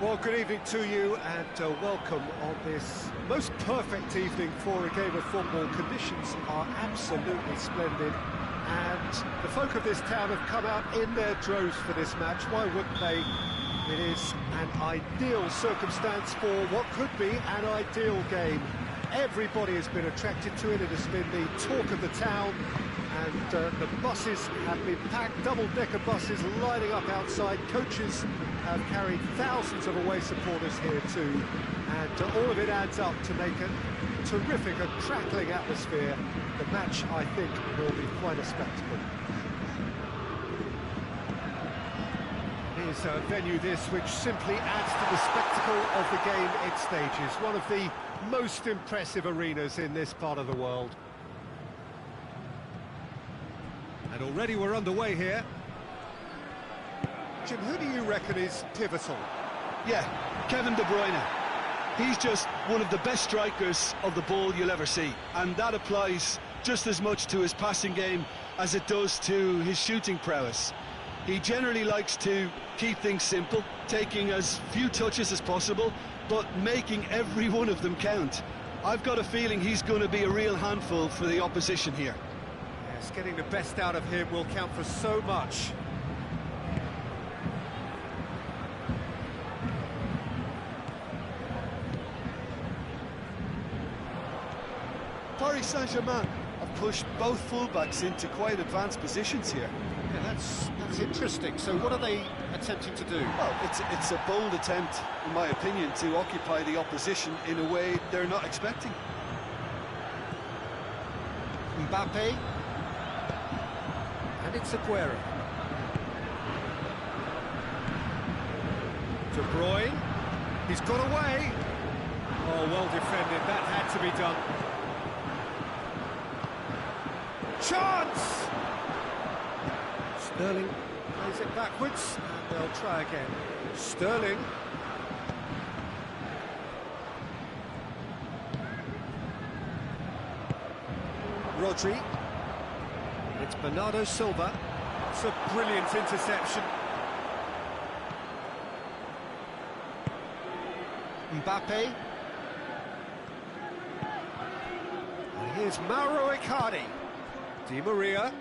Well, good evening to you and welcome on this most perfect evening for a game of football. Conditions are absolutely splendid and the folk of this town have come out in their droves for this match. Why wouldn't they? It is an ideal circumstance for what could be an ideal game. Everybody has been attracted to it. It has been the talk of the town, and the buses have been packed, double-decker buses lining up outside. Coaches have carried thousands of away supporters here too, and all of it adds up to make a terrific, a crackling atmosphere. The match, I think, will be quite a spectacle. Here's a venue this which simply adds to the spectacle of the game it stages. One of the most impressive arenas in this part of the world. And already we're underway here. Jim, who do you reckon is pivotal? Yeah, Kevin De Bruyne. He's just one of the best strikers of the ball you'll ever see. And that applies just as much to his passing game as it does to his shooting prowess. He generally likes to keep things simple, taking as few touches as possible, but making every one of them count. I've got a feeling he's going to be a real handful for the opposition here. Yes, getting the best out of him will count for so much. Paris Saint-Germain have pushed both fullbacks into quite advanced positions here. Yeah, that's interesting. So what are they attempting to do? Well, it's a bold attempt, in my opinion, to occupy the opposition in a way they're not expecting. Mbappe. And it's Aguero. De Bruyne. He's got away. Oh, well defended. That had to be done. Chance! Sterling plays it backwards, and they'll try again. Sterling. Rodri. It's Bernardo Silva. It's a brilliant interception. Mbappe. And here's Mauro Icardi. Di Maria.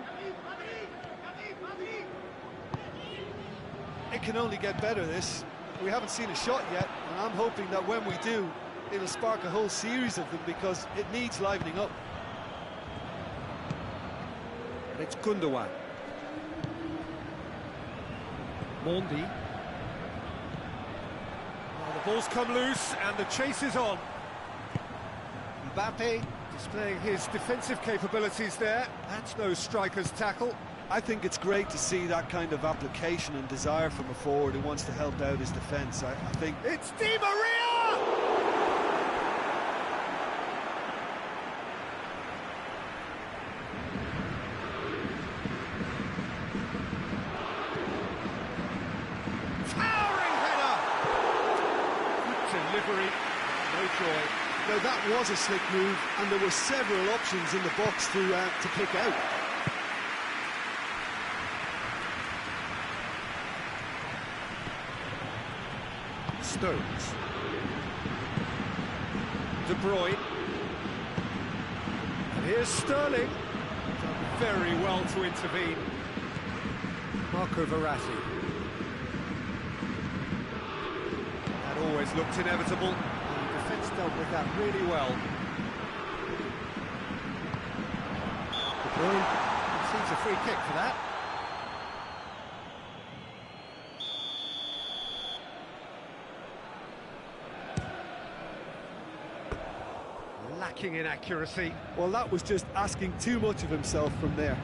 It can only get better, this. We haven't seen a shot yet, and I'm hoping that when we do, it'll spark a whole series of them because it needs livening up. And it's Gundogan. Mondi. Oh, the ball's come loose and the chase is on. Mbappe displaying his defensive capabilities there. That's no striker's tackle. I think it's great to see that kind of application and desire from a forward who wants to help out his defence. I think... It's Di Maria! Towering header! Good delivery, no joy. Now that was a slick move, and there were several options in the box to pick out. Stones. De Bruyne. And here's Sterling. Done very well to intervene. Marco Verratti. That always looked inevitable. The defence dealt with that really well. De Bruyne receives a free kick for that. Lacking in accuracy. Well, that was just asking too much of himself from there.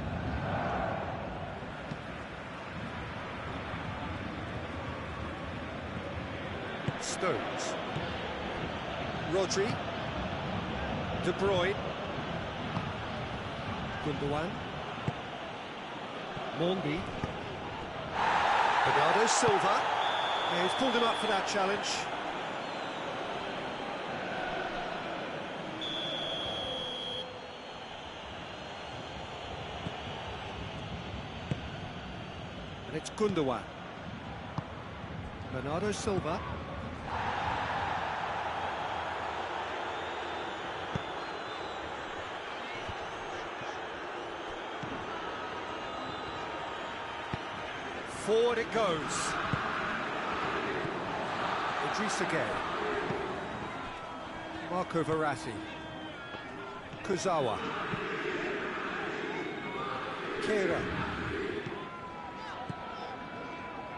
Stones. Rodri. De Bruyne. Gundogan. Mondi. Bernardo Silva. Yeah, he's pulled him up for that challenge. And it's Gundogan. Bernardo Silva. Forward it goes. Idrissa Gueye. Marco Verratti. Kurzawa. Kehrer.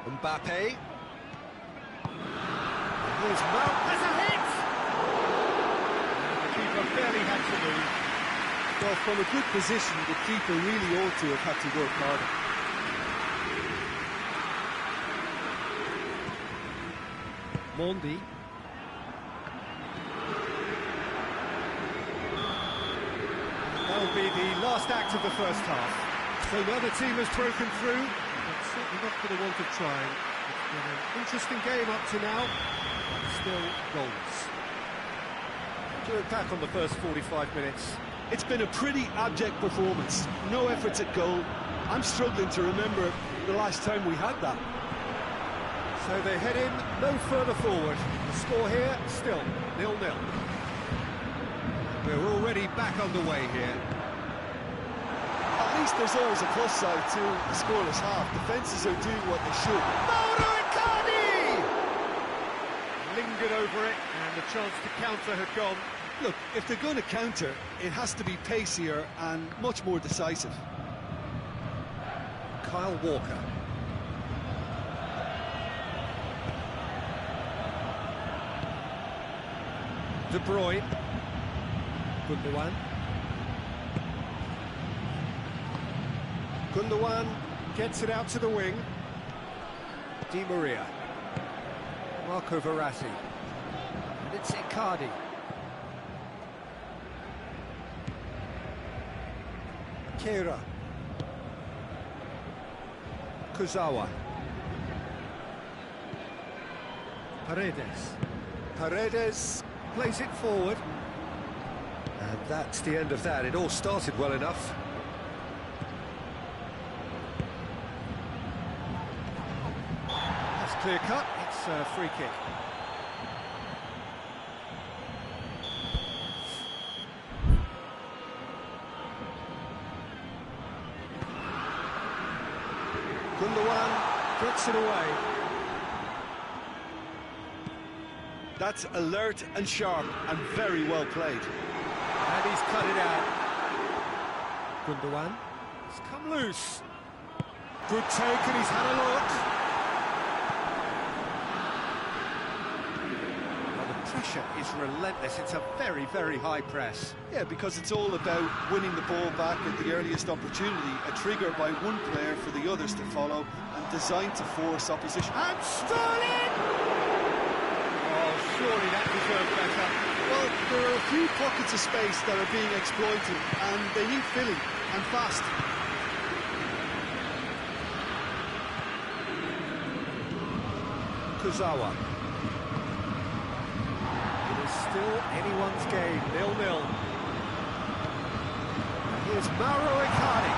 Mbappe. Here's Mount. There's a hit! The keeper barely had to move. Well, from a good position, the keeper really ought to have had to work harder. Mondi. That'll be the last act of the first half. So now the team has broken through, but certainly not for the want of trying. It's been an interesting game up to now, but still goals. Do look back on the first 45 minutes. It's been a pretty abject performance. No efforts at goal. I'm struggling to remember the last time we had that. So they head in no further forward. The score here, still 0-0. We're already back underway here. At least there's always a plus side to a scoreless half. Defences are doing what they should. Mauro Icardi! Lingered over it, and the chance to counter had gone. Look, if they're going to counter, it has to be pacier and much more decisive. Kyle Walker. De Bruyne. Gundogan. Gundogan gets it out to the wing. Di Maria. Marco Verratti. And it's Icardi. Kehrer. Kurzawa. Paredes. Paredes plays it forward. And that's the end of that. It all started well enough. That's clear cut. It's a free kick. Gundogan gets it away. That's alert and sharp and very well played. And he's cut it out. Gundogan has come loose. Good take, and he's had a look. Well, the pressure is relentless. It's a very, very high press. Yeah, because it's all about winning the ball back at the earliest opportunity, a trigger by one player for the others to follow, and designed to force opposition. And Sterling! Oh, surely that deserved better. Well, there are a few pockets of space that are being exploited, and they need filling, and fast. Kurzawa. It is still anyone's game, 0-0. And here's Mauro Icardi.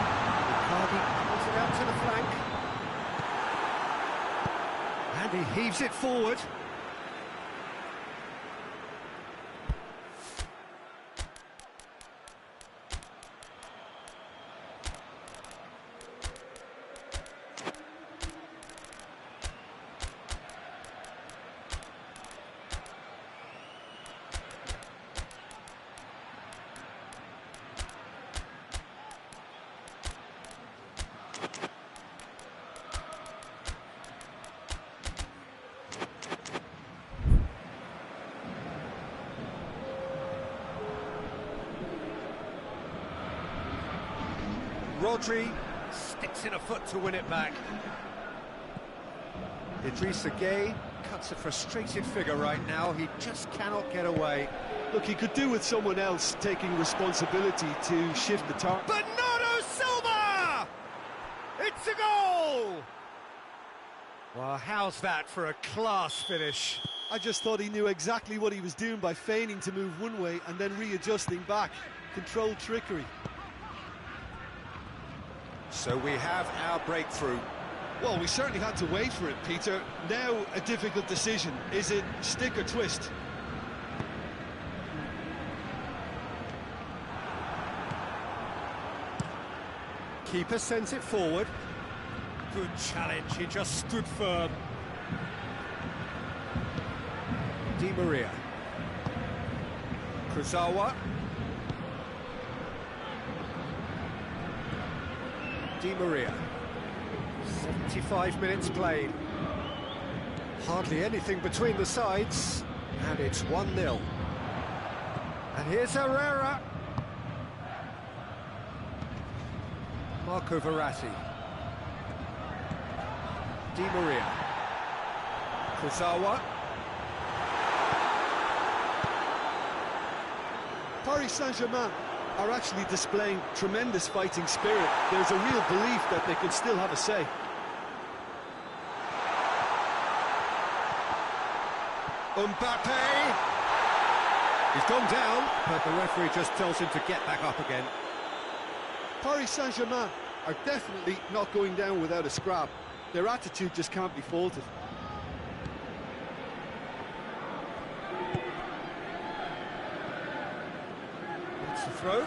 Icardi pulls it out to the flank. And he heaves it forward. Rodri sticks in a foot to win it back. Idrissa Gueye cuts a frustrated figure right now. He just cannot get away. Look, he could do with someone else taking responsibility to shift the target. Bernardo Silva! It's a goal! Well, how's that for a class finish? I just thought he knew exactly what he was doing by feigning to move one way and then readjusting back. Controlled trickery. So we have our breakthrough. Well, we certainly had to wait for it, Peter. Now a difficult decision. Is it stick or twist? Keeper sends it forward. Good challenge, he just stood firm. Di Maria. Kurzawa. Di Maria. 75 minutes played. Hardly anything between the sides, and it's 1-0. And here's Herrera. Marco Verratti. Di Maria. Kurzawa. Paris Saint-Germain are actually displaying tremendous fighting spirit. There's a real belief that they can still have a say. Mbappe! He's gone down, but the referee just tells him to get back up again. Paris Saint-Germain are definitely not going down without a scrap. Their attitude just can't be faulted. That's the throw.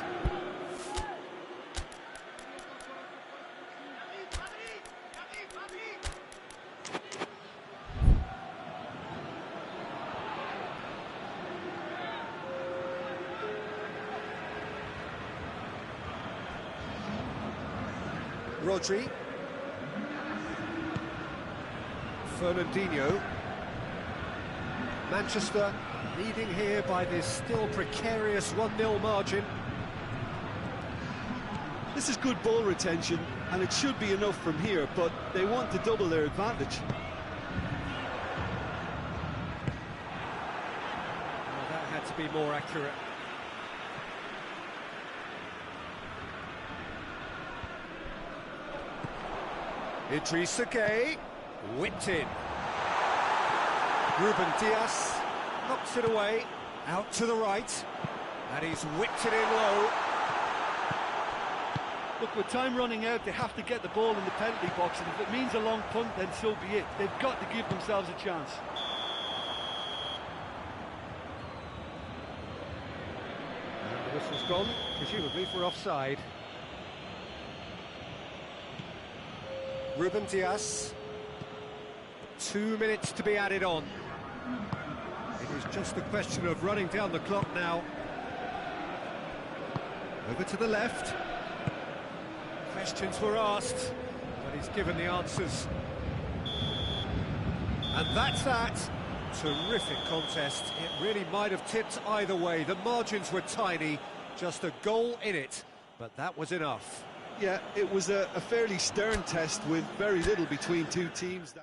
Rodri. Fernandinho. Manchester leading here by this still precarious 1-0 margin. This is good ball retention, and it should be enough from here, but they want to double their advantage. Well, that had to be more accurate. Idrissa Gueye, whipped in. Ruben Dias knocks it away, out to the right, and he's whipped it in low. Look, with time running out, they have to get the ball in the penalty box, and if it means a long punt, then so be it. They've got to give themselves a chance. And the whistle's gone, presumably for offside. Ruben Dias, 2 minutes to be added on. It is just a question of running down the clock now. Over to the left. Questions were asked, but he's given the answers. And that's that. Terrific contest. It really might have tipped either way. The margins were tiny, just a goal in it, but that was enough. Yeah, it was a fairly stern test with very little between two teams.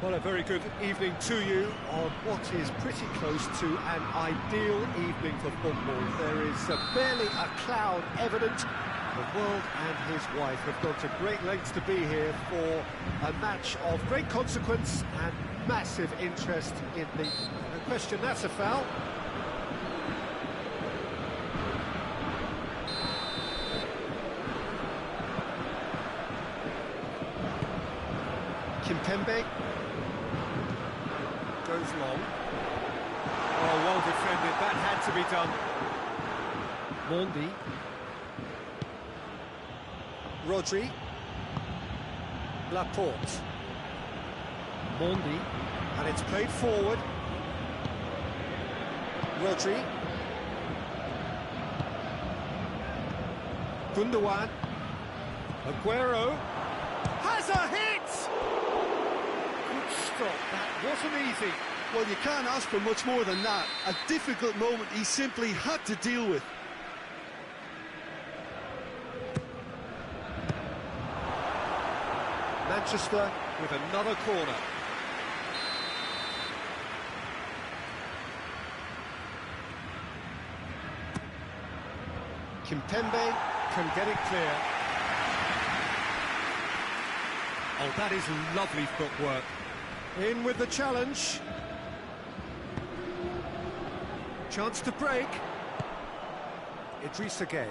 Well, a very good evening to you on what is pretty close to an ideal evening for football. There is barely a cloud evident. The world and his wife have gone to great lengths to be here for a match of great consequence and massive interest in the... No question, that's a foul. Kimpembe goes long. Oh, well defended, that had to be done. Mondi. Rodri. Laporte. Mondi. And it's played forward. Rodri. Gundogan. Aguero. Has a hit! Good stop, that wasn't easy. Well, you can't ask for much more than that. A difficult moment he simply had to deal with. Manchester with another corner. Kimpembe can get it clear. Oh, that is lovely footwork. In with the challenge. Chance to break. Idrissa Gueye.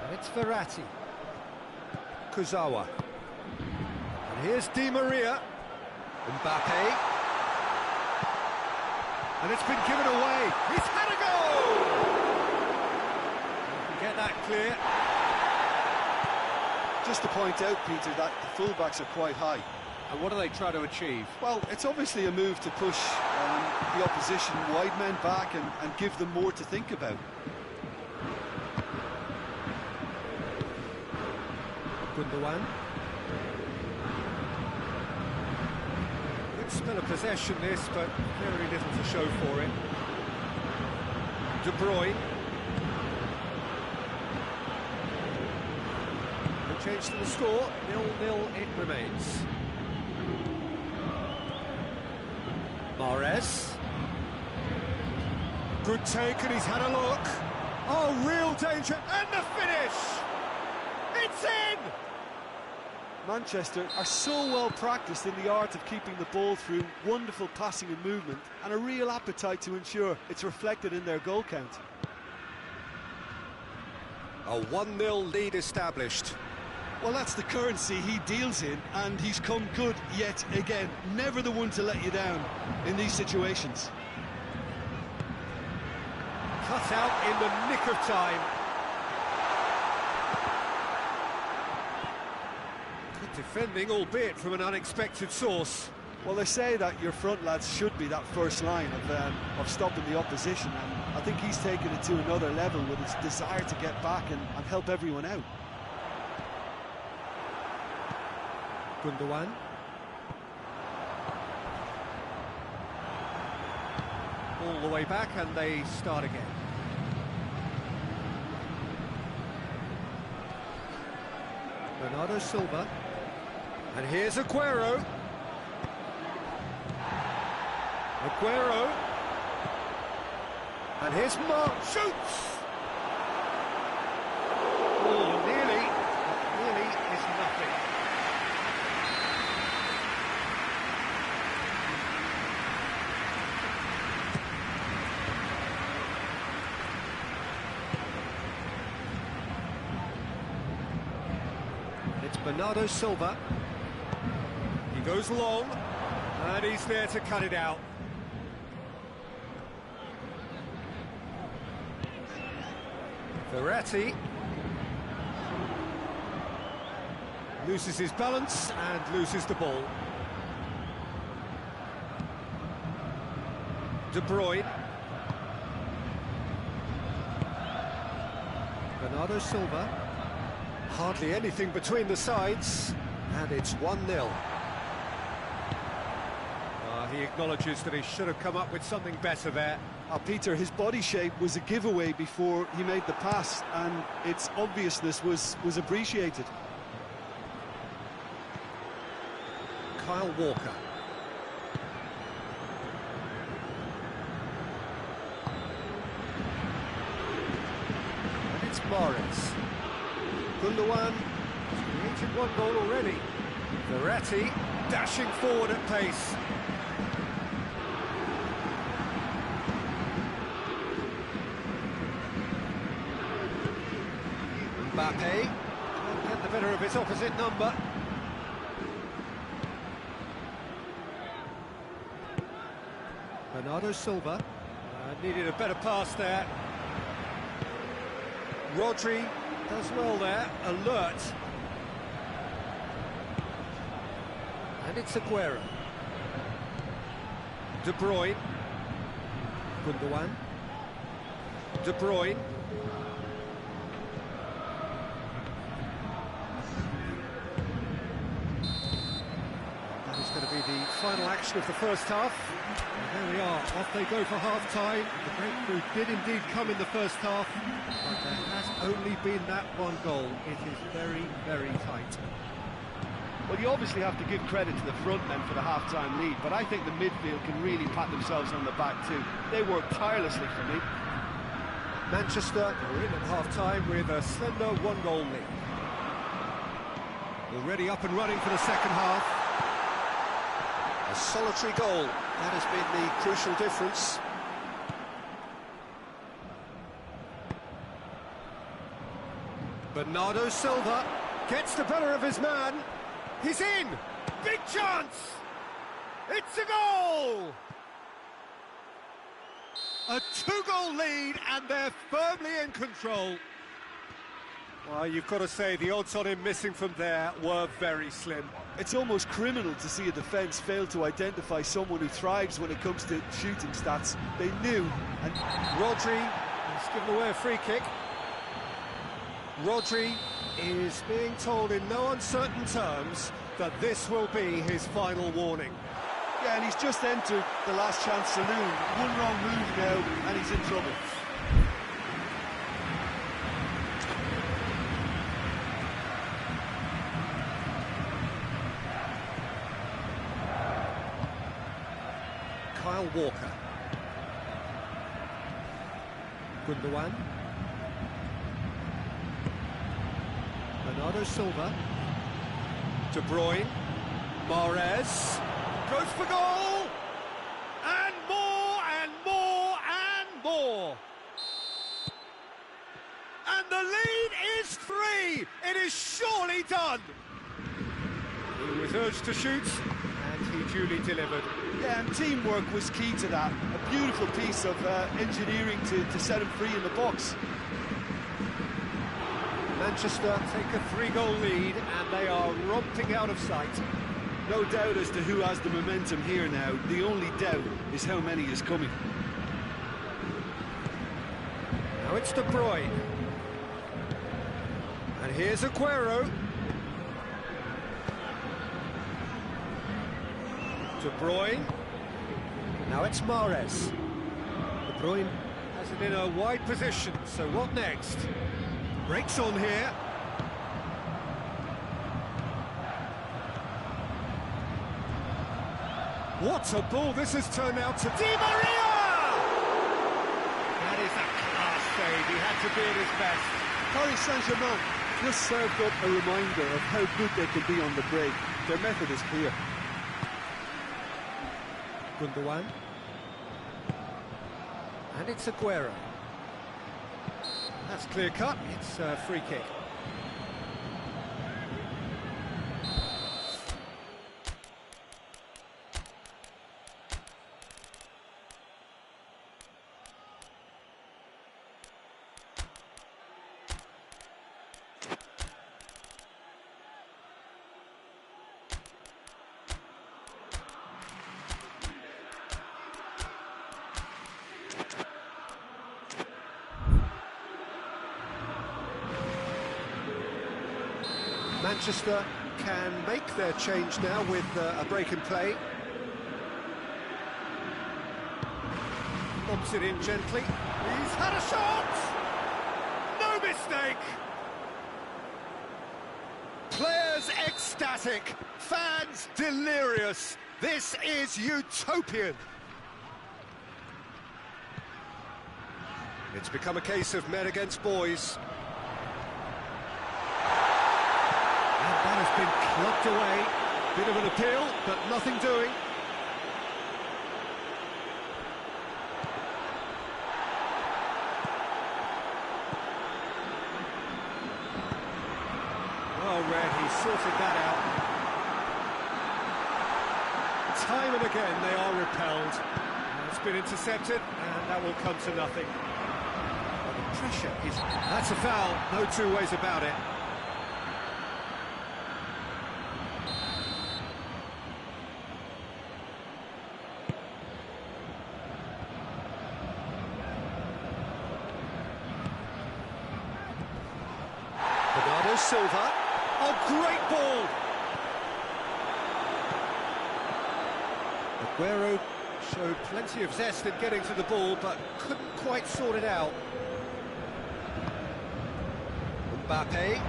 And it's Verratti. Kurzawa. And here's Di Maria. Mbappe. And it's been given away. He's had a go! Get that clear. Just to point out, Peter, that the fullbacks are quite high. And what do they try to achieve? Well, it's obviously a move to push the opposition wide men back and give them more to think about. Gundogan. Good spell of possession this, but very little to show for it. De Bruyne. No change to the score, 0-0 it remains. Mahrez. Good take, and he's had a look. Oh, real danger, and the finish! It's in! Manchester are so well practiced in the art of keeping the ball through wonderful passing and movement, and a real appetite to ensure it's reflected in their goal count. A 1-0 lead established. Well, that's the currency he deals in, and he's come good yet again. Never the one to let you down in these situations. Cut out in the nick of time. Good defending, albeit from an unexpected source. Well, they say that your front lads should be that first line of stopping the opposition, and I think he's taken it to another level with his desire to get back and help everyone out. Gundogan. All the way back, and they start again. Bernardo Silva. And here's Aguero. Aguero. And here's Mark. Shoots! Oh, nearly. Nearly is nothing. It's Bernardo Silva. He goes long, and he's there to cut it out. Verratti loses his balance and loses the ball. De Bruyne. Bernardo Silva. Hardly anything between the sides, and it's 1-0. He acknowledges that he should have come up with something better there. Peter, his body shape was a giveaway before he made the pass, and its obviousness was appreciated. Kyle Walker. And it's Mahrez. Gundogan has created one goal already. Verratti dashing forward at pace. Mbappe can't get the better of his opposite number. Bernardo Silva needed a better pass there. Rodri does well there, alert. And it's Aguero. De Bruyne. Gundogan. De Bruyne. That is going to be the final action of the first half. And there we are, off they go for half-time. The breakthrough did indeed come in the first half, but there has only been that one goal. It is very, very tight. Well, you obviously have to give credit to the front men for the half-time lead, but I think the midfield can really pat themselves on the back too. They work tirelessly for me. Manchester are in at half-time with a slender one-goal lead. Already up and running for the second half. A solitary goal, that has been the crucial difference. Bernardo Silva gets the better of his man. He's in! Big chance! It's a goal! A two-goal lead, and they're firmly in control. Well, you've got to say, the odds on him missing from there were very slim. It's almost criminal to see a defence fail to identify someone who thrives when it comes to shooting stats. They knew, and Rodri has given away a free kick. Rodri is being told in no uncertain terms that this will be his final warning. yeah, and he's just entered the last chance saloon. One wrong move now, and he's in trouble. Kyle Walker. Gundogan. Bernardo Silva. De Bruyne. Mahrez. Goes for goal! And more, and more, and more! And the lead is 3! It is surely done! He was urged to shoot, and he duly delivered. Yeah, and teamwork was key to that. A beautiful piece of engineering to set him free in the box. Manchester take a 3-goal lead, and they are romping out of sight. No doubt as to who has the momentum here now. The only doubt is how many is coming. Now it's De Bruyne. And here's Aguero. De Bruyne. Now it's Mahrez. De Bruyne has it in a wide position, so what next? Breaks on here. What a ball this has turned out to Di Maria! That is a class save, he had to be at his best. Paris Saint-Germain just served up a reminder of how good they can be on the break. Their method is clear. Gundogan. And it's Aguero. That's clear cut, it's a free kick. Manchester can make their change now with a break in play. Lobs it in gently. He's had a shot! No mistake! Players Fans ecstatic, fans delirious. This is utopian. It's become a case of men against boys. And that has been clubbed away. Bit of an appeal, but nothing doing. Well read, he sorted that out. Time and again they are repelled. It's been intercepted, and that will come to nothing. Well, the pressure is... That's a foul, no two ways about it. Bernardo Silva. Oh, great ball! Aguero showed plenty of zest in getting to the ball, but couldn't quite sort it out. Mbappe.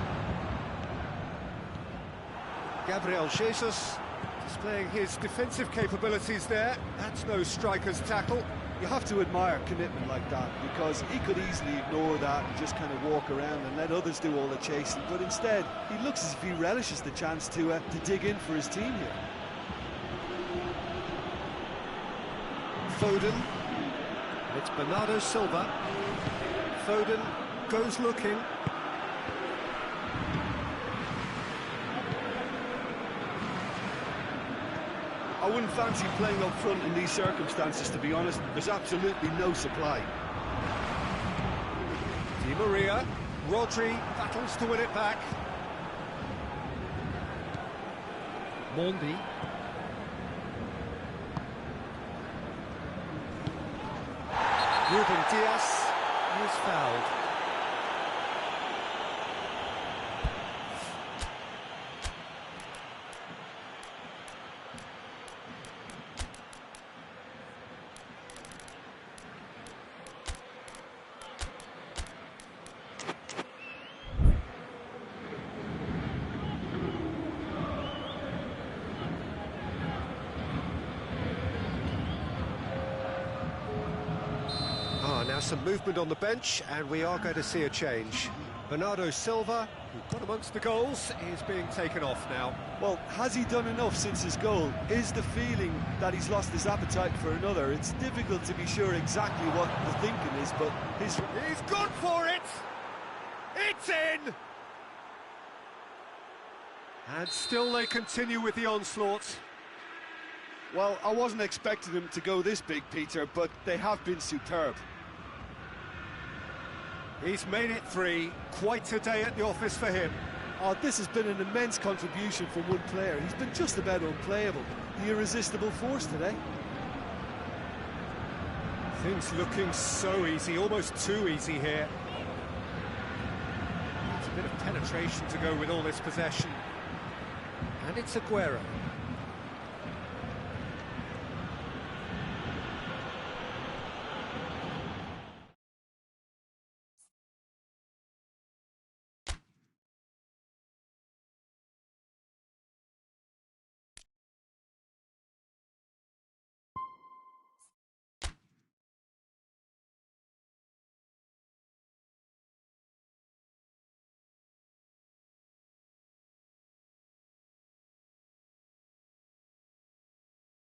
Gabriel Jesus displaying his defensive capabilities there. That's no striker's tackle. You have to admire commitment like that, because he could easily ignore that and just kind of walk around and let others do all the chasing, but instead he looks as if he relishes the chance to dig in for his team here. Foden. It's Bernardo Silva. Foden goes looking. I wouldn't fancy playing up front in these circumstances, to be honest. There's absolutely no supply. Di Maria. Rodri battles to win it back. Mondi. Ruben Dias is fouled. Now some movement on the bench, and we are going to see a change. Bernardo Silva, who got amongst the goals, is being taken off now. Well, has he done enough since his goal? Is the feeling that he's lost his appetite for another? It's difficult to be sure exactly what the thinking is, but he's gone for it! It's in! And still they continue with the onslaught. Well, I wasn't expecting them to go this big, Peter, but they have been superb. He's made it 3. Quite a day at the office for him. Oh, this has been an immense contribution from one player. He's been just about unplayable. The irresistible force today. Things looking so easy, almost too easy here. It's a bit of penetration to go with all this possession. And it's Aguero.